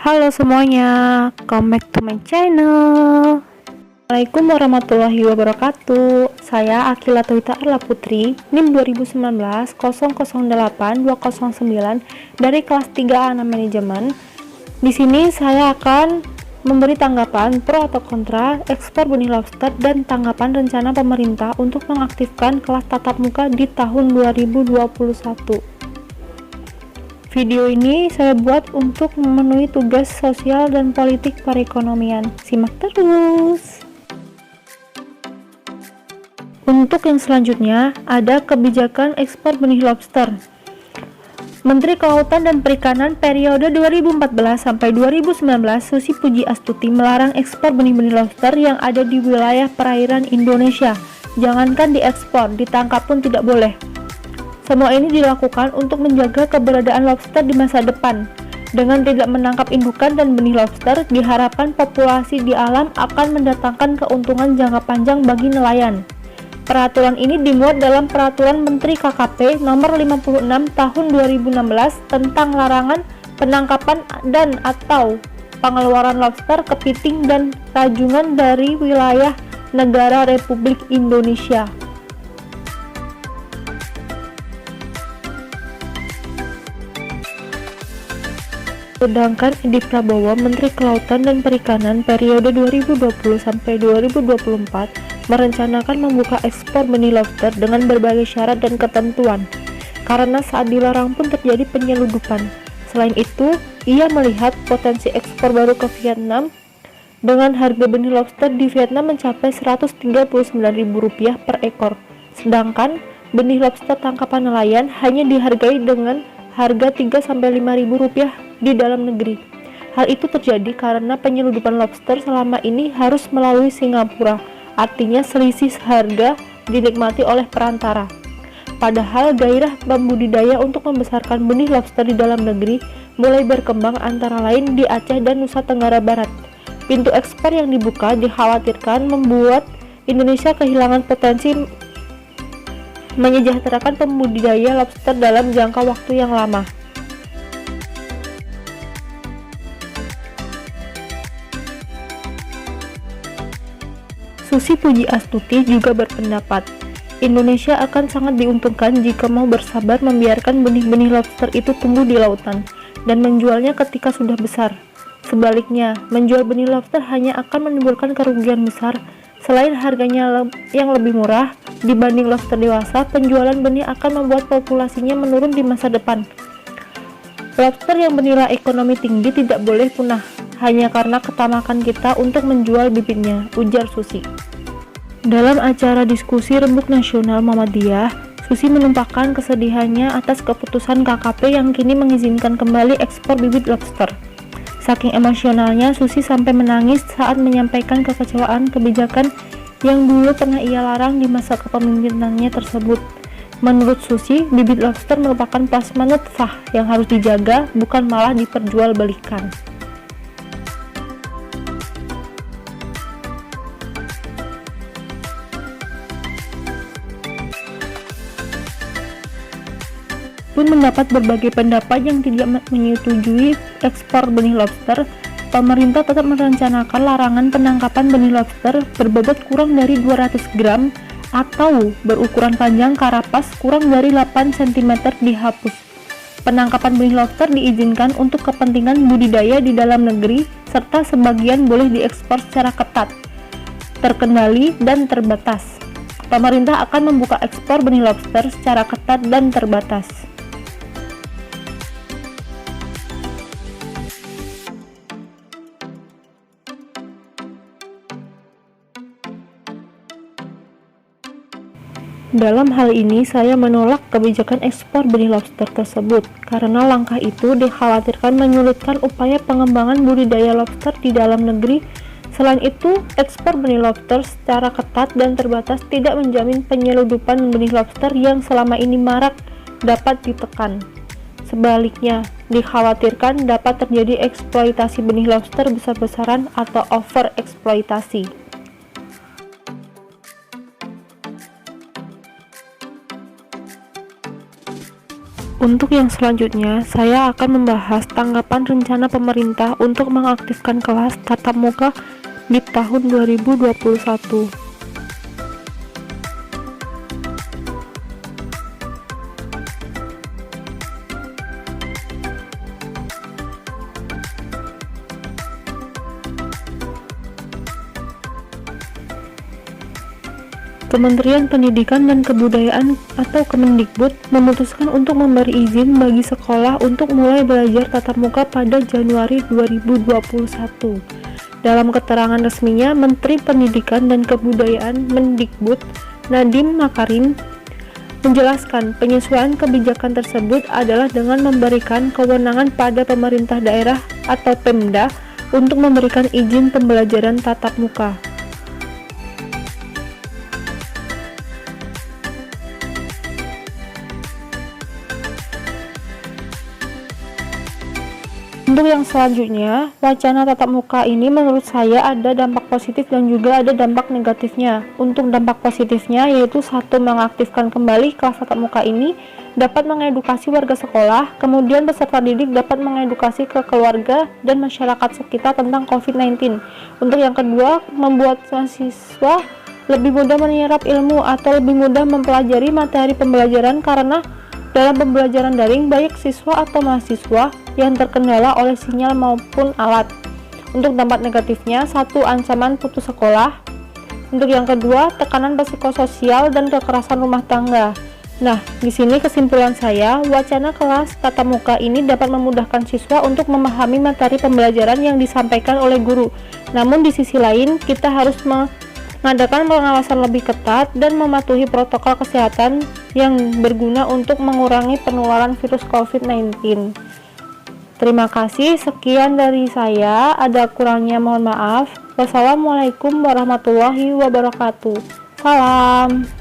Halo semuanya, come back to my channel. Assalamualaikum warahmatullahi wabarakatuh. Saya Akila Twita Arla Putri, NIM 2019 008 209 dari kelas 3A Manajemen. Di sini saya akan memberi tanggapan pro atau kontra ekspor benih lobster dan tanggapan rencana pemerintah untuk mengaktifkan kelas tatap muka di tahun 2021. Video ini saya buat untuk memenuhi tugas sosial dan politik perekonomian. Simak terus. Untuk yang selanjutnya, ada kebijakan ekspor benih lobster. Menteri Kelautan dan Perikanan periode 2014 sampai 2019, Susi Pujiastuti melarang ekspor benih-benih lobster yang ada di wilayah perairan Indonesia. Jangankan diekspor, ditangkap pun tidak boleh. Semua ini dilakukan untuk menjaga keberadaan lobster di masa depan. Dengan tidak menangkap indukan dan benih lobster, diharapkan populasi di alam akan mendatangkan keuntungan jangka panjang bagi nelayan. Peraturan ini dimuat dalam Peraturan Menteri KKP Nomor 56 Tahun 2016 tentang larangan penangkapan dan atau pengeluaran lobster, kepiting, dan rajungan dari wilayah negara Republik Indonesia. Sedangkan Edi Prabowo, Menteri Kelautan dan Perikanan periode 2020 sampai 2024, merencanakan membuka ekspor benih lobster dengan berbagai syarat dan ketentuan, karena saat dilarang pun terjadi penyeludupan. Selain itu, ia melihat potensi ekspor baru ke Vietnam dengan harga benih lobster di Vietnam mencapai Rp139.000 per ekor, sedangkan benih lobster tangkapan nelayan hanya dihargai dengan harga Rp3-5.000 di dalam negeri. Hal itu terjadi karena penyeludupan lobster selama ini harus melalui Singapura, artinya selisih harga dinikmati oleh perantara. Padahal gairah pembudidaya untuk membesarkan benih lobster di dalam negeri mulai berkembang antara lain di Aceh dan Nusa Tenggara Barat. Pintu ekspor yang dibuka dikhawatirkan membuat Indonesia kehilangan potensi menyejahterakan pembudidaya lobster dalam jangka waktu yang lama. Susi Pujiastuti juga berpendapat, Indonesia akan sangat diuntungkan jika mau bersabar membiarkan benih-benih lobster itu tumbuh di lautan dan menjualnya ketika sudah besar. Sebaliknya, menjual benih lobster hanya akan menimbulkan kerugian besar. Selain harganya yang lebih murah dibanding lobster dewasa, penjualan benih akan membuat populasinya menurun di masa depan. Lobster yang bernilai ekonomi tinggi tidak boleh punah hanya karena ketamakan kita untuk menjual bibitnya, ujar Susi. Dalam acara diskusi Rembuk Nasional Muhammadiyah, Susi menumpahkan kesedihannya atas keputusan KKP yang kini mengizinkan kembali ekspor bibit lobster. Saking emosionalnya, Susi sampai menangis saat menyampaikan kekecewaan kebijakan yang dulu pernah ia larang di masa kepemimpinannya tersebut. Menurut Susi, bibit lobster merupakan plasma nutfah yang harus dijaga, bukan malah diperjualbelikan. Pun mendapat berbagai pendapat yang tidak menyetujui ekspor benih lobster. Pemerintah tetap merencanakan larangan penangkapan benih lobster berbobot kurang dari 200 gram atau berukuran panjang karapas kurang dari 8 cm dihapus. Penangkapan benih lobster diizinkan untuk kepentingan budidaya di dalam negeri, serta sebagian boleh diekspor secara ketat, terkendali, dan terbatas. Pemerintah akan membuka ekspor benih lobster secara ketat dan terbatas. Dalam hal ini, saya menolak kebijakan ekspor benih lobster tersebut, karena langkah itu dikhawatirkan menyulitkan upaya pengembangan budidaya lobster di dalam negeri. Selain itu, ekspor benih lobster secara ketat dan terbatas tidak menjamin penyeludupan benih lobster yang selama ini marak dapat ditekan. Sebaliknya, dikhawatirkan dapat terjadi eksploitasi benih lobster besar-besaran atau overeksploitasi. Untuk yang selanjutnya, saya akan membahas tanggapan rencana pemerintah untuk mengaktifkan kelas tatap muka di tahun 2021. Kementerian Pendidikan dan Kebudayaan atau Kemendikbud memutuskan untuk memberi izin bagi sekolah untuk mulai belajar tatap muka pada Januari 2021. Dalam keterangan resminya, Menteri Pendidikan dan Kebudayaan Mendikbud Nadiem Makarim menjelaskan penyesuaian kebijakan tersebut adalah dengan memberikan kewenangan pada pemerintah daerah atau Pemda untuk memberikan izin pembelajaran tatap muka. Untuk yang selanjutnya, wacana tatap muka ini menurut saya ada dampak positif dan juga ada dampak negatifnya. Untuk dampak positifnya yaitu satu, mengaktifkan kembali kelas tatap muka ini dapat mengedukasi warga sekolah, kemudian peserta didik dapat mengedukasi ke keluarga dan masyarakat sekitar tentang COVID-19. Untuk yang kedua, membuat mahasiswa lebih mudah menyerap ilmu atau lebih mudah mempelajari materi pembelajaran karena dalam pembelajaran daring, baik siswa atau mahasiswa yang terkendala oleh sinyal maupun alat. Untuk dampak negatifnya, satu, ancaman putus sekolah. Untuk yang kedua, tekanan psikososial dan kekerasan rumah tangga. Nah, di sini kesimpulan saya, wacana kelas tatap muka ini dapat memudahkan siswa untuk memahami materi pembelajaran yang disampaikan oleh guru. Namun di sisi lain, kita harus mengadakan pengawasan lebih ketat dan mematuhi protokol kesehatan yang berguna untuk mengurangi penularan virus COVID-19. Terima kasih, sekian dari saya, ada kurangnya mohon maaf. Wassalamualaikum warahmatullahi wabarakatuh. Salam.